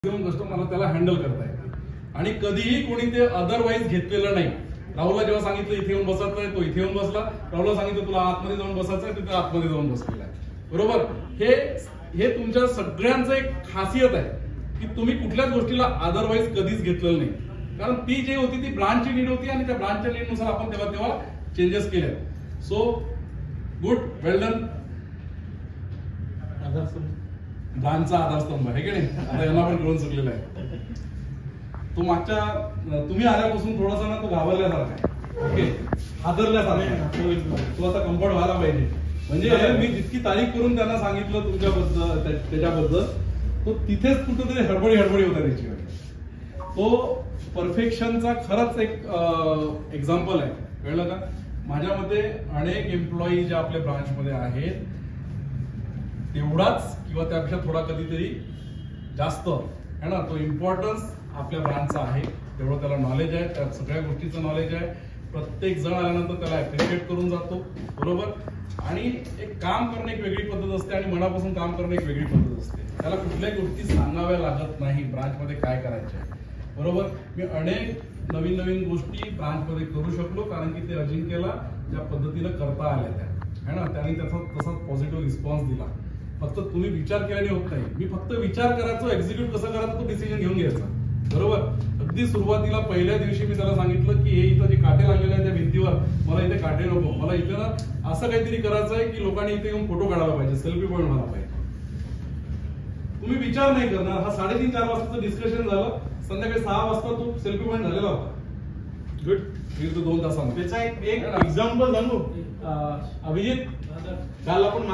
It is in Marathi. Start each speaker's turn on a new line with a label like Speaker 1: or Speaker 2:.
Speaker 1: कस्टमरला त्याला हँडल करता येते आणि कधीही कोणी ते अदरवाईज घेतलेलं नाही. राहुलला जेव्हा सांगितलं इथे येऊन बसायचं आहे तो इथे येऊन बसला. राहुलला सांगितलं तुला आतमध्ये जाऊन बसायचं आहे तिथे आतमध्ये जाऊन बसलेला आहे. बरोबर. हे तुमच्या सगळ्यांचं एक खासियत आहे की तुम्ही कुठल्याच गोष्टीला अदरवाईज कधीच घेतलेलं नाही. कारण ती जी होती ती ब्रांचची नीड होती आणि त्या ब्रांचच्या नीडनुसार आपण तेव्हा चेंजेस केले. सो गुड, वेल डन. ब्रांचचा आधारस्तंभ आहे की नाही, आता यांना पण कळून चुकलेला आहे. तो मागच्या तुम्ही आल्यापासून थोडासा ना तो घाबरल्यासारखा आहे. ओके, हादरल्यासारखा. तो आता कम्फर्ट व्हायला पाहिजे. म्हणजे मी जितकी तारीफ करून त्यांना सांगितलं तुमच्याबद्दल त्याच्याबद्दल तो तिथेच कुठेतरी हडबडी होता त्याची. तो परफेक्शनचा खरंच एक एक्झाम्पल आहे. कळलं का? माझ्या मते अनेक एम्प्लॉई ज्या आपल्या ब्रांचमध्ये आहेत तेवढाच किंवा त्यापेक्षा थोडा कधीतरी जास्त है ना तो इम्पॉर्टन्स आपल्या ब्रांचचा आहे. तेवढं त्याला नॉलेज आहे, त्या सगळ्या गोष्टीचं नॉलेज आहे. प्रत्येक जण आल्यानंतर त्याला अप्रिशिएट करून जातो. बरोबर. आणि एक काम करणं एक वेगळी पद्धत असते आणि मनापासून काम करणं एक वेगळी पद्धत असते. त्याला कुठल्याही गोष्टी सांगाव्या लागत नाही ब्रांचमध्ये काय करायचे आहे. बरोबर. मी अनेक नवीन गोष्टी ब्रांचमध्ये करू शकलो कारण की ते अजिंक्यला ज्या पद्धतीनं करता आल्या त्या है ना, त्यांनी तसा पॉझिटिव्ह रिस्पॉन्स दिला. फक्त तुम्ही विचार केल्याने होत नाही. मी फक्त विचार करायचो, एक्झिक्यूट कसं करायचं तो डिसिजन घेऊन घ्यायचा. बरोबर. अगदी सुरुवातीला पहिल्या दिवशी मी त्याला सांगितलं की हे इथं जे काटे लागलेले आहेत त्या भिंतीवर मला इथे काटे नको, मला इथे ना असं काहीतरी करायचं आहे की लोकांनी इथे येऊन फोटो काढायला पाहिजे, सेल्फी पॉईंट व्हायला पाहिजे. तुम्ही विचार नाही करणार. हा 3:30-4 वाजताचं डिस्कशन झालं. संध्याकाळी 6 वाजता तो सेल्फी पॉईंट झालेला होता. गुड. 1-2 तासांमध्ये.
Speaker 2: त्याचा एक एक्झाम्पल सांगू अभिजित. काल आपण